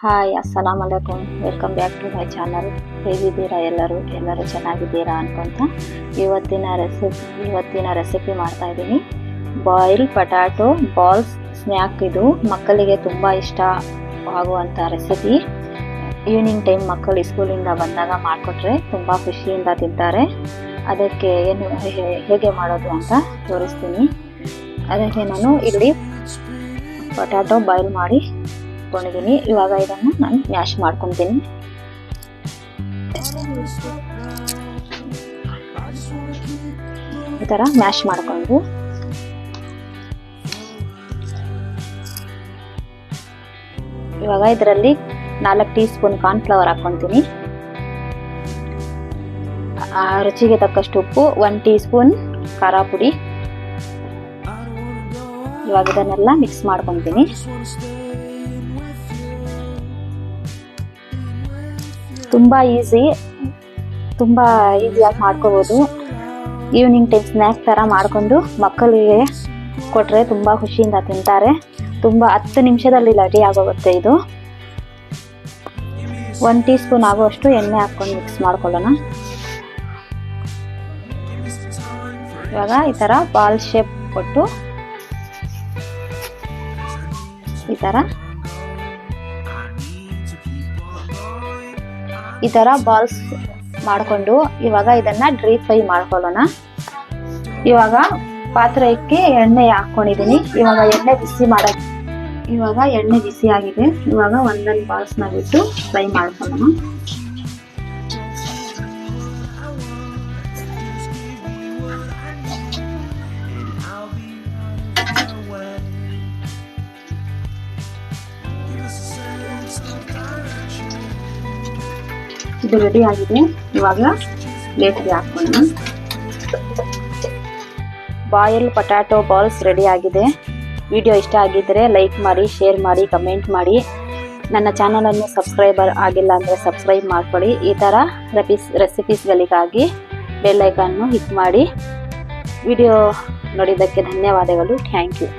Hi ಅಸ್ಸಲಾಮ್ ಅಲೈಕುಮ್, welcome back to my channel. ಹೇಗಿದ್ದೀರಾ ಎಲ್ಲರೂ ಚೆನ್ನಾಗಿದ್ದೀರಾ ಅನ್ಕೊಂತ ಇವತ್ತಿನ ರೆಸಿಪಿ ಮಾಡ್ತಾ ಇದ್ದೀನಿ. Boil potato balls snack. ಇದು ಮಕ್ಕಳಿಗೆ ತುಂಬ ಇಷ್ಟ ಆಗುವಂಥ ರೆಸಿಪಿ. ಈವ್ನಿಂಗ್ ಟೈಮ್ ಮಕ್ಕಳು ಸ್ಕೂಲಿಂದ ಬಂದಾಗ ಮಾಡಿಕೊಟ್ರೆ ತುಂಬ ಖುಷಿಯಿಂದ ತಿಂತಾರೆ. ಅದಕ್ಕೆ ಹೇಗೆ ಮಾಡೋದು ಅಂತ ತೋರಿಸ್ತೀನಿ. ಅದಕ್ಕೆ ನಾನು ಇಲ್ಲಿ ಪೊಟ್ಯಾಟೊ ಬಾಯ್ಲ್ ಮಾಡಿ ಇಟ್ಕೊಂಡಿದ್ದೀನಿ. ಇವಾಗ ಇದನ್ನು ನಾನು ಮ್ಯಾಶ್ ಮಾಡ್ಕೊತೀನಿ. ಈ ಥರ ಮ್ಯಾಶ್ ಮಾಡ್ಕೊಂಡು ಇವಾಗ ಇದರಲ್ಲಿ 4 ಟೀ ಸ್ಪೂನ್ ಕಾರ್ನ್ಫ್ಲವರ್ ಹಾಕ್ಕೊತೀನಿ. ರುಚಿಗೆ ತಕ್ಕಷ್ಟು ಉಪ್ಪು, 1 ಟೀ ಸ್ಪೂನ್ ಖಾರ ಪುಡಿ. ಇವಾಗ ಇದನ್ನೆಲ್ಲ ಮಿಕ್ಸ್ ಮಾಡ್ಕೊತೀನಿ. ತುಂಬ ಈಸಿಯಾಗಿ ಮಾಡ್ಕೋಬೋದು. ಈವ್ನಿಂಗ್ ಟೈಮ್ ಸ್ನ್ಯಾಕ್ ಥರ ಮಾಡಿಕೊಂಡು ಮಕ್ಕಳಿಗೆ ಕೊಟ್ಟರೆ ತುಂಬ ಖುಷಿಯಿಂದ ತಿಂತಾರೆ. 10 ನಿಮಿಷದಲ್ಲಿ ರೆಡಿ ಆಗೋಗುತ್ತೆ ಇದು. 1 ಟೀ ಸ್ಪೂನ್ ಆಗುವಷ್ಟು ಎಣ್ಣೆ ಹಾಕ್ಕೊಂಡು ಮಿಕ್ಸ್ ಮಾಡ್ಕೊಳ್ಳೋಣ. ಇವಾಗ ಈ ಥರ ಬಾಲ್ ಶೇಪ್ ಕೊಟ್ಟು ಈ ಥರ ಬಾಲ್ಸ್ ಮಾಡಿಕೊಂಡು ಇವಾಗ ಇದನ್ನು ಡ್ರೀ ಫ್ರೈ ಮಾಡ್ಕೊಳ್ಳೋಣ. ಇವಾಗ ಪಾತ್ರೆಗೆ ಎಣ್ಣೆ ಹಾಕ್ಕೊಂಡಿದ್ದೀನಿ. ಇವಾಗ ಎಣ್ಣೆ ಬಿಸಿ ಆಗಿದೆ. ಇವಾಗ ಒಂದೊಂದು ಬಾಲ್ಸ್ನ ಬಿಟ್ಟು ಫ್ರೈ ಮಾಡ್ಕೊಳ್ಳೋಣ. ಇದು ರೆಡಿ ಆಗಿದೆ. ಇವಾಗ ಪ್ಲೇಟ್ಗೆ ಹಾಕೋಣ. ಬಾಯ್ಲ್ ಪೊಟ್ಯಾಟೊ ಬಾಲ್ಸ್ ರೆಡಿ ಆಗಿದೆ. ವಿಡಿಯೋ ಇಷ್ಟ ಆಗಿದ್ದರೆ ಲೈಕ್ ಮಾಡಿ, ಶೇರ್ ಮಾಡಿ, ಕಮೆಂಟ್ ಮಾಡಿ. ನನ್ನ ಚಾನಲನ್ನು ಸಬ್ಸ್ಕ್ರೈಬರ್ ಆಗಿಲ್ಲ ಅಂದರೆ ಸಬ್ಸ್ಕ್ರೈಬ್ ಮಾಡ್ಕೊಳ್ಳಿ. ಈ ಥರ ರೆಸಿಪೀಸ್ಗಳಿಗಾಗಿ ಬೆಲ್ ಐಕಾನ್ನು ಹಿಟ್ ಮಾಡಿ. ವಿಡಿಯೋ ನೋಡಿದ್ದಕ್ಕೆ ಧನ್ಯವಾದಗಳು. Thank you.